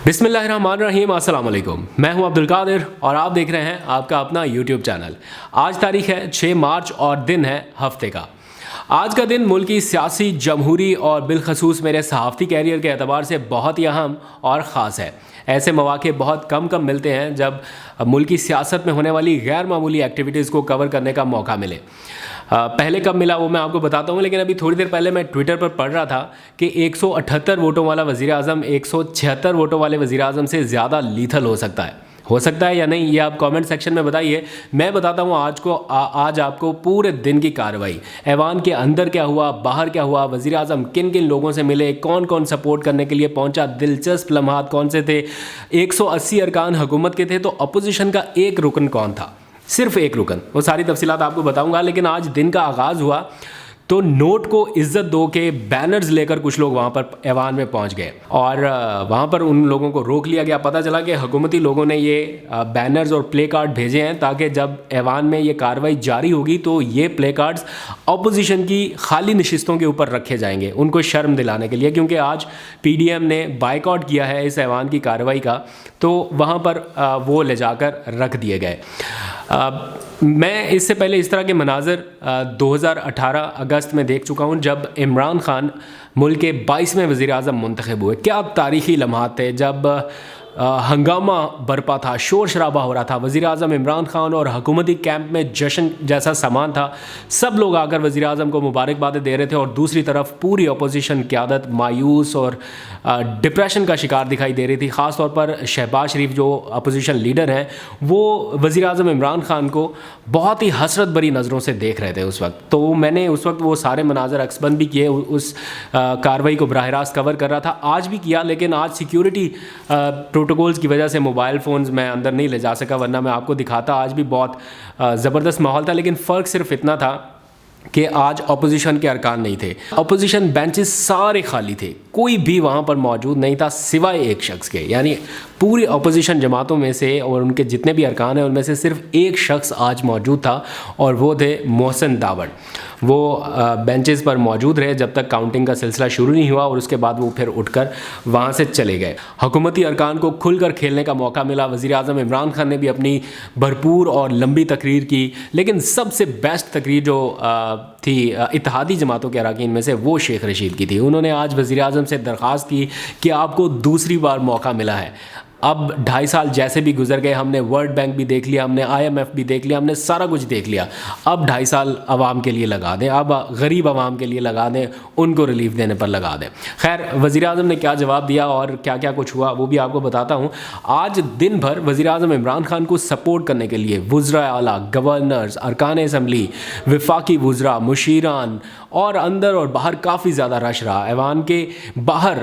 बिस्मिल्लाहिर्रहमानिर्रहीम, अस्सलाम वालेकुम। मैं हूं अब्दुल कादिर और आप देख रहे हैं आपका अपना यूट्यूब चैनल। आज तारीख है 6 मार्च और दिन है हफ्ते का। आज का दिन मुल्क की सियासी, जमहूरी और बिलखसूस मेरे सहाफ़ती कैरियर के एतबार से बहुत ही अहम और ख़ास है। ऐसे मौके बहुत कम मिलते हैं जब मुल्क की सियासत में होने वाली गैर मामूली एक्टिविटीज़ को कवर करने का मौका मिले। पहले कब मिला वो मैं आपको बताता हूँ, लेकिन अभी थोड़ी देर पहले मैं ट्विटर पर पढ़ रहा था कि 178 वोटों वाला वज़ीर आज़म 176 वोटों वाले वज़ीर आज़म से ज़्यादा लीथल हो सकता है या नहीं, ये आप कमेंट सेक्शन में बताइए। मैं बताता हूँ आज आपको पूरे दिन की कार्रवाई, ऐवान के अंदर क्या हुआ, बाहर क्या हुआ, वज़ीर आज़म किन किन लोगों से मिले, कौन कौन सपोर्ट करने के लिए पहुँचा, दिलचस्प लम्हात कौन से थे, 180 अरकान हुकूमत के थे तो अपोजिशन का एक रुकन कौन था, सिर्फ एक रुकन, वो सारी तफसीलात आपको बताऊंगा। लेकिन आज दिन का आगाज़ हुआ तो नोट को इज़्ज़त दो के बैनर्स लेकर कुछ लोग वहाँ पर ऐवान में पहुँच गए और वहाँ पर उन लोगों को रोक लिया गया। पता चला कि हुकूमती लोगों ने ये बैनर्स और प्ले कार्ड भेजे हैं ताकि जब ऐवान में ये कार्रवाई जारी होगी तो ये प्ले कार्ड्स अपोजिशन की खाली नशिस्तों के ऊपर रखे जाएंगे, उनको शर्म दिलाने के लिए, क्योंकि आज PDM ने बाइकआउट किया है इस ऐवान की कार्रवाई का, तो वहाँ पर वो ले जाकर रख दिए गए। मैं इससे पहले इस तरह के मनाज़र 2018 अगस्त में देख चुका हूँ जब इमरान खान मुल्क के 22वें वज़ीर आज़म मुंतखब हुए। क्या तारीख़ी लम्हात थे जब हंगामा बरपा था, शोर शराबा हो रहा था, वज़ीर आज़म इमरान खान और हुकूमती कैंप में जश्न जैसा सामान था, सब लोग आकर वज़ीर आज़म को मुबारकबादें दे रहे थे और दूसरी तरफ पूरी अपोजिशन क़यादत मायूस और डिप्रेशन का शिकार दिखाई दे रही थी। ख़ास तौर पर शहबाज शरीफ जो अपोजिशन लीडर हैं वो वज़ीर आज़म इमरान खान को बहुत ही हसरत भरी नज़रों से देख रहे थे उस वक्त। तो मैंने उस वक्त वो सारे मनाज़र अक्सबंद भी किए, उस कार्रवाई को बराह रास्त कवर कर रहा था, आज भी किया, लेकिन आज सिक्योरिटी प्रोटोकॉल्स की वजह से मोबाइल फ़ोन्स मैं अंदर नहीं ले जा सका, वरना मैं आपको दिखाता। आज भी बहुत ज़बरदस्त माहौल था, लेकिन फ़र्क सिर्फ इतना था कि आज अपोजिशन के अरकान नहीं थे, अपोजिशन बेंचेस सारे खाली थे, कोई भी वहाँ पर मौजूद नहीं था सिवाय एक शख्स के। यानी पूरी अपोजिशन जमातों में से और उनके जितने भी अरकान हैं उनमें से सिर्फ एक शख्स आज मौजूद था और वो थे मोहसिन दावड़। वो बेंचेस पर मौजूद रहे जब तक काउंटिंग का सिलसिला शुरू नहीं हुआ और उसके बाद वो फिर उठकर वहाँ से चले गए। हुकूमती अरकान को खुलकर खेलने का मौका मिला। वज़ीर आज़म इमरान खान ने भी अपनी भरपूर और लंबी तकरीर की, लेकिन सबसे बेस्ट तकरीर जो थी इत्तेहादी जमातों के अरकान में से वो शेख रशीद की थी। उन्होंने आज वज़ीर आज़म से दरख्वास्त की कि आपको दूसरी बार मौका मिला है। अब 2.5 साल जैसे भी गुजर गए, हमने वर्ल्ड बैंक भी देख लिया, हमने IMF भी देख लिया, हमने सारा कुछ देख लिया, अब 2.5 साल आवाम के लिए लगा दें, अब गरीब आवाम के लिए लगा दें, उनको रिलीफ देने पर लगा दें। खैर, वज़ीर आज़म ने क्या जवाब दिया और क्या क्या कुछ हुआ वो भी आपको बताता हूँ। आज दिन भर वज़ीर आज़म इमरान खान को सपोर्ट करने के लिए वुज़रा आला, गवर्नर्स, अरकान असम्बली, वफाकी वुज़रा, मुशीरान और अंदर और बाहर काफ़ी ज़्यादा रश रहा। ऐवान के बाहर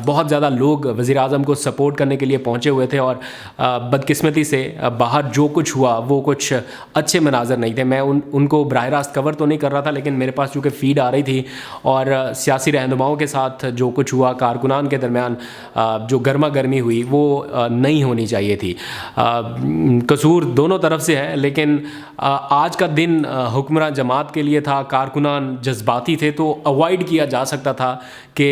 बहुत ज़्यादा लोग वज़ीर आज़म को सपोर्ट करने के लिए पहुँचे हुए थे और बदकिस्मती से बाहर जो कुछ हुआ वो कुछ अच्छे मनाजर नहीं थे। मैं उनको बराह रास्त कवर तो नहीं कर रहा था, लेकिन मेरे पास चूँकि फ़ीड आ रही थी और सियासी रहनुमाओं के साथ जो कुछ हुआ, कारकुनान के दरमियान जो गर्मा गर्मी हुई वो नहीं होनी चाहिए थी। कसूर दोनों तरफ से है, लेकिन आज का दिन हुक्मरान जमात के लिए था, कारकुनान जज्बाती थे, तो अवॉइड किया जा सकता था कि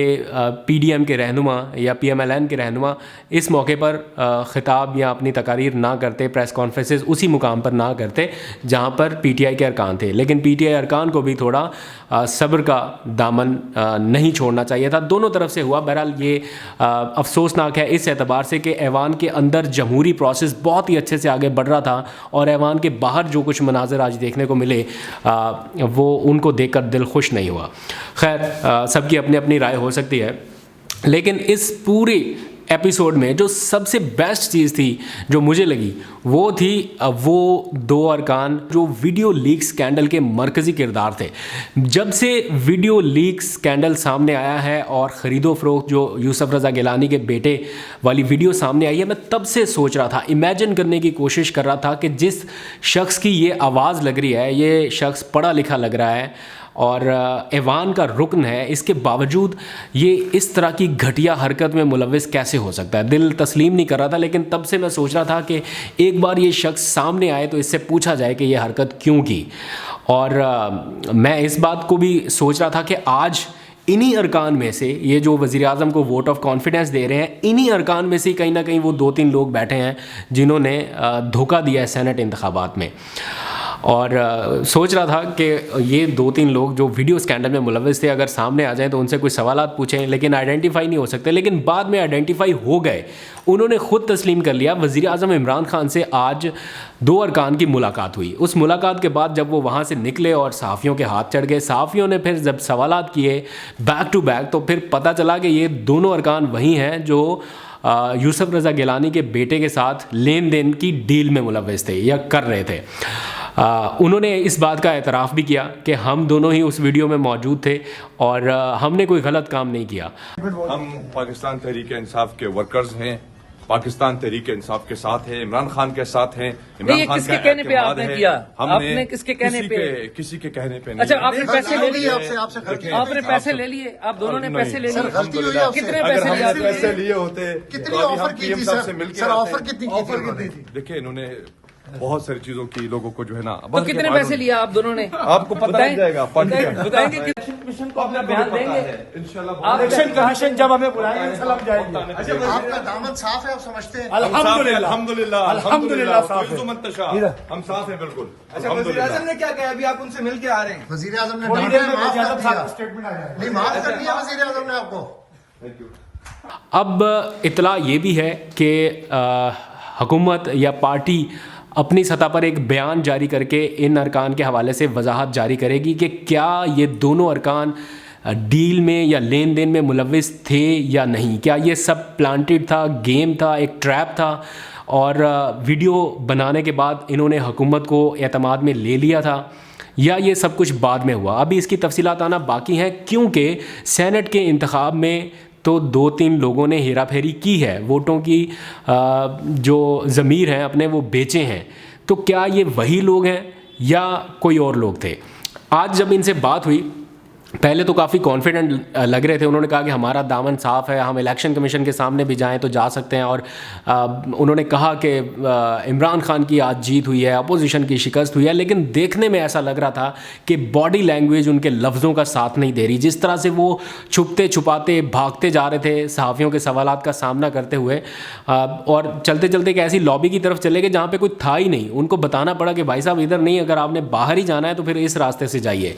PDM के रहनुमा या PMLN के रहनुमा इस मौके पर ख़िताब या अपनी तकारीर ना करते, प्रेस कॉन्फ्रेंसेस उसी मुकाम पर ना करते जहाँ पर PTI के अरकान थे। लेकिन PTI अरकान को भी थोड़ा सब्र का दामन नहीं छोड़ना चाहिए था। दोनों तरफ से हुआ। बहरहाल ये अफसोसनाक है इस एतबार से कि ऐवान के अंदर जमहूरी प्रोसेस बहुत ही अच्छे से आगे बढ़ रहा था और ऐवान के बाहर जो कुछ मनाजर आज देखने को मिले वो उनको देखकर दिल खुश नहीं हुआ। खैर, सबकी अपनी अपनी राय हो सकती है, लेकिन इस पूरी एपिसोड में जो सबसे बेस्ट चीज़ थी जो मुझे लगी वो थी वो 2 अरकान जो वीडियो लीक स्कैंडल के मरकज़ी किरदार थे। जब से वीडियो लीक स्कैंडल सामने आया है और ख़रीदो फ़रोख्त जो यूसुफ रज़ा गिलानी के बेटे वाली वीडियो सामने आई है, मैं तब से सोच रहा था, इमेजिन करने की कोशिश कर रहा था कि जिस शख्स की ये आवाज़ लग रही है, ये शख्स पढ़ा लिखा लग रहा है और ऐवान का रुकन है, इसके बावजूद ये इस तरह की घटिया हरकत में मुलव्विस कैसे हो सकता है। दिल तस्लीम नहीं कर रहा था, लेकिन तब से मैं सोच रहा था कि एक बार ये शख्स सामने आए तो इससे पूछा जाए कि ये हरकत क्यों की। और मैं इस बात को भी सोच रहा था कि आज انہی ارکان میں سے یہ جو وزیر اعظم کو ووٹ آف کانفیڈنس دے رہے ہیں، انہی ارکان میں سے کہیں نہ کہیں وہ 2-3 لوگ بیٹھے ہیں جنہوں نے دھوکہ دیا ہے سینٹ انتخابات میں. اور سوچ رہا تھا کہ یہ 2-3 لوگ جو ویڈیو اسکینڈل میں ملوث تھے اگر سامنے آ جائیں تو ان سے کچھ سوالات پوچھیں، لیکن آئیڈینٹیفائی نہیں ہو سکتے. لیکن بعد میں آئیڈینٹیفائی ہو گئے. انہوں نے خود تسلیم کر لیا. وزیر اعظم عمران خان سے آج 2 ارکان کی ملاقات ہوئی. اس ملاقات کے بعد جب وہ وہاں سے نکلے اور صحافیوں کے ہاتھ چڑھ گئے، صحافیوں نے پھر جب سوالات کیے بیک ٹو بیک تو پھر پتہ چلا کہ یہ دونوں ارکان وہی ہیں جو یوسف رضا گیلانی کے بیٹے کے ساتھ لین دین کی ڈیل میں ملوث تھے یا کر رہے تھے. انہوں نے اس بات کا اعتراف بھی کیا کہ ہم دونوں ہی اس ویڈیو میں موجود تھے اور ہم نے کوئی غلط کام نہیں کیا. ہم پاکستان تحریک انصاف کے ورکرز ہیں، پاکستان تحریک انصاف کے ساتھ ہیں، عمران خان کے ساتھ ہیں. عمران خان کس کے کہنے پہ آپ نے کیا؟ آپ نے کس کے کہنے پہ؟ کسی کے کہنے پہ نہیں. اچھا آپ نے پیسے لے لیے؟ آپ نے پیسے لے لیے؟ آپ دونوں نے پیسے لے لیے؟ کتنے پیسے لیے ہوتے؟ کتنی آفر کی تھی سر؟ آفر کتنی کی تھی؟ دیکھیں انہوں نے بہت ساری چیزوں کی لوگوں کو جو ہے نا. تو کتنے پیسے لیا آپ دونوں نے؟ آپ کو پتہ لگ جائے گا. بتائیں گے کہ کمیشن کو اپنا بیان دیں گے انشاءاللہ. الیکشن کمیشن جب ہمیں بلائیں گے انشاءاللہ ہم جائیں گے. اچھا آپ کا دامن صاف ہے، آپ سمجھتے ہیں؟ الحمدللہ صاف ہے. ہم صاف ہیں بالکل. اچھا وزیر اعظم نے کیا کہا؟ ابھی آپ ان سے مل کے آ رہے ہیں. وزیر اعظم نے ڈانٹا ہے، معاف کر دیا. نہیں معاف کر دیا وزیر اعظم نے آپ کو. اب اطلاع یہ بھی ہے کہ حکومت یا پارٹی اپنی سطح پر ایک بیان جاری کر کے ان ارکان کے حوالے سے وضاحت جاری کرے گی کہ کیا یہ دونوں ارکان ڈیل میں یا لین دین میں ملوث تھے یا نہیں. کیا یہ سب پلانٹڈ تھا، گیم تھا، ایک ٹریپ تھا اور ویڈیو بنانے کے بعد انہوں نے حکومت کو اعتماد میں لے لیا تھا، یا یہ سب کچھ بعد میں ہوا. ابھی اس کی تفصیلات آنا باقی ہیں کیونکہ سینٹ کے انتخاب میں تو 2-3 لوگوں نے ہیرا پھیری کی ہے، ووٹوں کی جو ضمیر ہیں اپنے وہ بیچے ہیں. تو کیا یہ وہی لوگ ہیں یا کوئی اور لوگ تھے؟ آج جب ان سے بات ہوئی پہلے تو کافی کانفیڈنٹ لگ رہے تھے. انہوں نے کہا کہ ہمارا دامن صاف ہے، ہم الیکشن کمیشن کے سامنے بھی جائیں تو جا سکتے ہیں. اور انہوں نے کہا کہ عمران خان کی آج جیت ہوئی ہے، اپوزیشن کی شکست ہوئی ہے. لیکن دیکھنے میں ایسا لگ رہا تھا کہ باڈی لینگویج ان کے لفظوں کا ساتھ نہیں دے رہی. جس طرح سے وہ چھپتے چھپاتے بھاگتے جا رہے تھے صحافیوں کے سوالات کا سامنا کرتے ہوئے، اور چلتے چلتے ایک ایسی لابی کی طرف چلے گئے جہاں پہ کوئی تھا ہی نہیں. ان کو بتانا پڑا کہ بھائی صاحب ادھر نہیں، اگر آپ نے باہر ہی جانا ہے تو پھر اس راستے سے جائیے.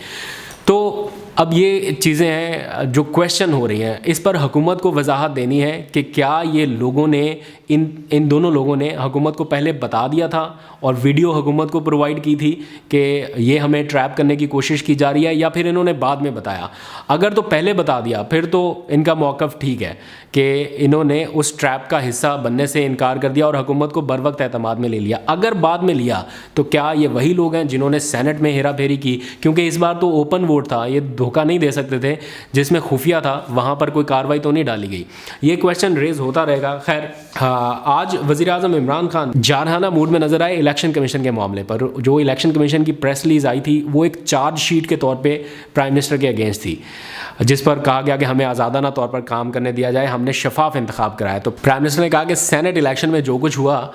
تو اب یہ چیزیں ہیں جو کویشچن ہو رہی ہیں. اس پر حکومت کو وضاحت دینی ہے کہ کیا یہ لوگوں نے ان دونوں لوگوں نے حکومت کو پہلے بتا دیا تھا اور ویڈیو حکومت کو پرووائڈ کی تھی کہ یہ ہمیں ٹریپ کرنے کی کوشش کی جا رہی ہے، یا پھر انہوں نے بعد میں بتایا. اگر تو پہلے بتا دیا پھر تو ان کا موقف ٹھیک ہے کہ انہوں نے اس ٹریپ کا حصہ بننے سے انکار کر دیا اور حکومت کو بر وقت اعتماد میں لے لیا. اگر بعد میں لیا تو کیا یہ وہی لوگ ہیں جنہوں نے سینٹ میں ہیرا پھیری کی؟ کیونکہ اس بار تو اوپن ووٹ تھا، یہ دھوکہ نہیں دے سکتے تھے. جس میں خفیہ تھا وہاں پر کوئی کارروائی تو نہیں ڈالی گئی. یہ کویشچن ریز ہوتا رہے گا. خیر آج وزیر اعظم عمران خان جارحانہ موڈ میں نظر آئے الیکشن کمیشن کے معاملے پر. جو الیکشن کمیشن کی پریس ریلیز آئی تھی وہ ایک چارج شیٹ کے طور پہ پرائم منسٹر کے اگینسٹ تھی، جس پر کہا گیا کہ ہمیں آزادانہ طور پر کام کرنے دیا جائے، ہم نے شفاف انتخاب کرایا. تو پرائم منسٹر نے کہا کہ سینٹ الیکشن میں جو کچھ ہوا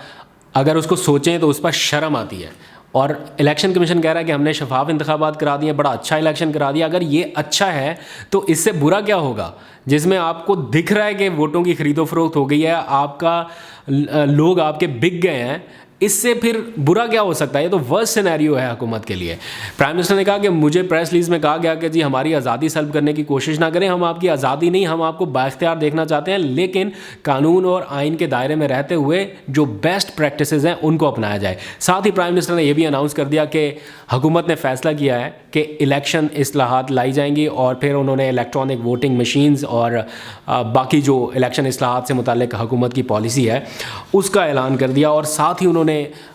اگر اس کو سوچیں تو اس پر شرم آتی ہے. اور الیکشن کمیشن کہہ رہا ہے کہ ہم نے شفاف انتخابات کرا دیے، بڑا اچھا الیکشن کرا دیا. اگر یہ اچھا ہے تو اس سے برا کیا ہوگا جس میں آپ کو دکھ رہا ہے کہ ووٹوں کی خرید و فروخت ہو گئی ہے، آپ کا لوگ آپ کے بک گئے ہیں. اس سے پھر برا کیا ہو سکتا ہے؟ یہ تو ورسٹ سینیریو ہے حکومت کے لیے. پرائم منسٹر نے کہا کہ مجھے پریس ریلیز میں کہا گیا کہ جی ہماری آزادی سلب کرنے کی کوشش نہ کریں، ہم آپ کی آزادی نہیں، ہم آپ کو بااختیار دیکھنا چاہتے ہیں، لیکن قانون اور آئین کے دائرے میں رہتے ہوئے جو بیسٹ پریکٹسز ہیں ان کو اپنایا جائے. ساتھ ہی پرائم منسٹر نے یہ بھی اناؤنس کر دیا کہ حکومت نے فیصلہ کیا ہے کہ الیکشن اصلاحات لائی جائیں گی، اور پھر انہوں نے الیکٹرانک ووٹنگ مشینز اور باقی جو الیکشن اصلاحات سے متعلق حکومت کی پالیسی ہے اس کا اعلان کر دیا. اور ساتھ ہی انہوں نے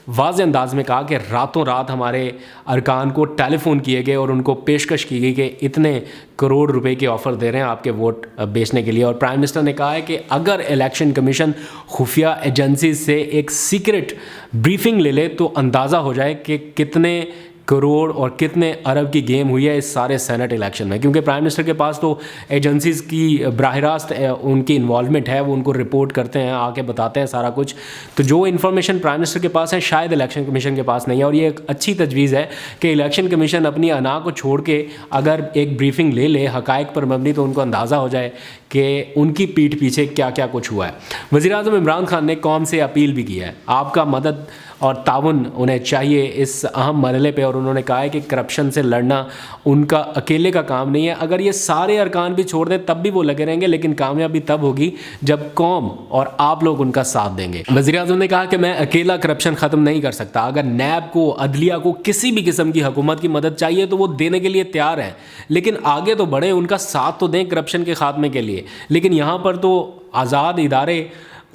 واضح انداز میں کہا کہ راتوں رات ہمارے ارکان کو ٹیلی فون کیے گئے اور ان کو پیشکش کی گئی کہ اتنے کروڑ روپے کے آفر دے رہے ہیں آپ کے ووٹ بیچنے کے لیے. اور پرائم منسٹر نے کہا ہے کہ اگر الیکشن کمیشن خفیہ ایجنسیز سے ایک سیکرٹ بریفنگ لے لے تو اندازہ ہو جائے کہ کتنے करोड़ और कितने अरब की गेम हुई है इस सारे सेनेट इलेक्शन में, क्योंकि प्राइम मिनिस्टर के पास तो एजेंसीज़ की बराह रास्त उनकी इन्वॉल्वमेंट है, वो उनको रिपोर्ट करते हैं, आके बताते हैं सारा कुछ। तो जो इन्फॉर्मेशन प्राइम मिनिस्टर के पास है शायद इलेक्शन कमीशन के पास नहीं है, और ये एक अच्छी तजवीज़ है कि इलेक्शन कमीशन अपनी अना को छोड़ के अगर एक ब्रीफिंग ले ले हक़ाइक़ पर मबनी, तो उनको अंदाज़ा हो जाए कि उनकी पीठ पीछे क्या क्या कुछ हुआ है। वज़ीर-ए-आज़म इमरान खान ने कौम से अपील भी की है, आपका मदद और ताउन उन्हें चाहिए इस अहम मरहले पे, और उन्होंने कहा है कि करप्शन से लड़ना उनका अकेले का काम नहीं है। अगर ये सारे अरकान भी छोड़ दें तब भी वो लगे रहेंगे, लेकिन कामयाबी तब होगी जब कौम और आप लोग उनका साथ देंगे। वज़ीर-ए-आज़म ने कहा कि मैं अकेला करप्शन ख़त्म नहीं कर सकता, अगर नैब को, अदलिया को किसी भी किस्म की हुकूमत की मदद चाहिए तो वो देने के लिए तैयार हैं, लेकिन आगे तो बढ़े, उनका साथ तो दें करप्शन के खात्मे के लिए। लेकिन यहाँ पर तो आज़ाद इदारे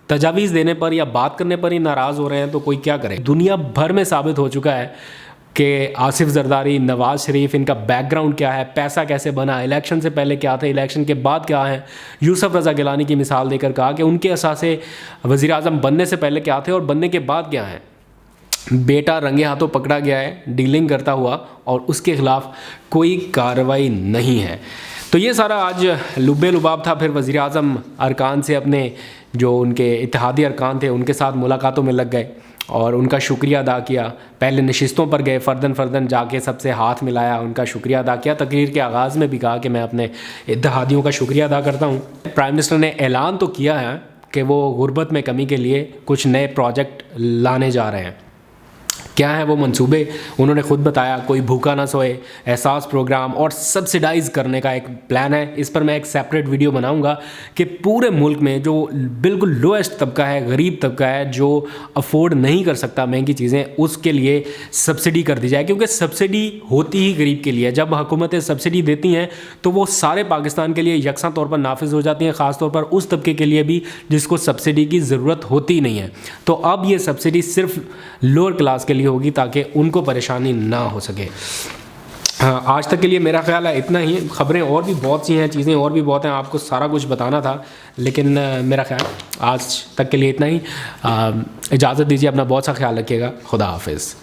तजावीज़ देने पर या बात करने पर ही नाराज़ हो रहे हैं, तो कोई क्या करे। दुनिया भर में साबित हो चुका है कि आसिफ जरदारी, नवाज़ शरीफ, इनका बैकग्राउंड क्या है, पैसा कैसे बना, इलेक्शन से पहले क्या थे, इलेक्शन के बाद क्या है। यूसुफ रज़ा गिलानी की मिसाल देकर कहा कि उनके असासे वज़ीर आज़म बनने से पहले क्या थे और बनने के बाद क्या है। बेटा रंगे हाथों पकड़ा गया है डीलिंग करता हुआ, और उसके ख़िलाफ़ कोई कार्रवाई नहीं है। तो ये सारा आज लुब्बे लुबाब था। फिर वज़ीर आज़म अरकान से, अपने जो उनके इत्तेहादी अरकान थे उनके साथ मुलाकातों में लग गए और उनका शुक्रिया अदा किया। पहले नशिस्तों पर गए, फ़र्दन जाके सबसे हाथ मिलाया, उनका शुक्रिया अदा किया। तकरीर के आगाज़ में भी कहा कि मैं अपने इत्तेहादियों का शुक्रिया अदा करता हूँ। प्राइम मिनिस्टर ने ऐलान तो किया है कि वो गुर्बत में कमी के लिए कुछ नए प्रोजेक्ट लाने जा रहे हैं। क्या है वो मंसूबे, उन्होंने ख़ुद बताया। कोई भूखा ना सोए, एहसास प्रोग्राम और सब्सिडाइज़ करने का एक प्लान है। इस पर मैं एक सेपरेट वीडियो बनाऊंगा कि पूरे मुल्क में जो बिल्कुल लोएस्ट तबका है, गरीब तबका है, जो अफोर्ड नहीं कर सकता महंगी चीज़ें, उसके लिए सब्सिडी कर दी जाए, क्योंकि सब्सिडी होती ही गरीब के लिए। जब हुकूमतें सब्सिडी देती हैं तो वो सारे पाकिस्तान के लिए यकसा तौर पर नाफिज हो जाती हैं, ख़ास तौर पर उस तबके के लिए भी जिसको सब्सिडी की ज़रूरत होती नहीं है। तो अब ये सब्सिडी सिर्फ लोअर क्लास के लिए होगी ताकि उनको परेशानी ना हो सके। हाँ, आज तक के लिए मेरा ख्याल है इतना ही। खबरें और भी बहुत सी हैं, चीज़ें और भी बहुत हैं, आपको सारा कुछ बताना था, लेकिन मेरा ख्याल आज तक के लिए इतना ही। इजाज़त दीजिए, अपना बहुत सा ख्याल रखिएगा। खुदा हाफिज़।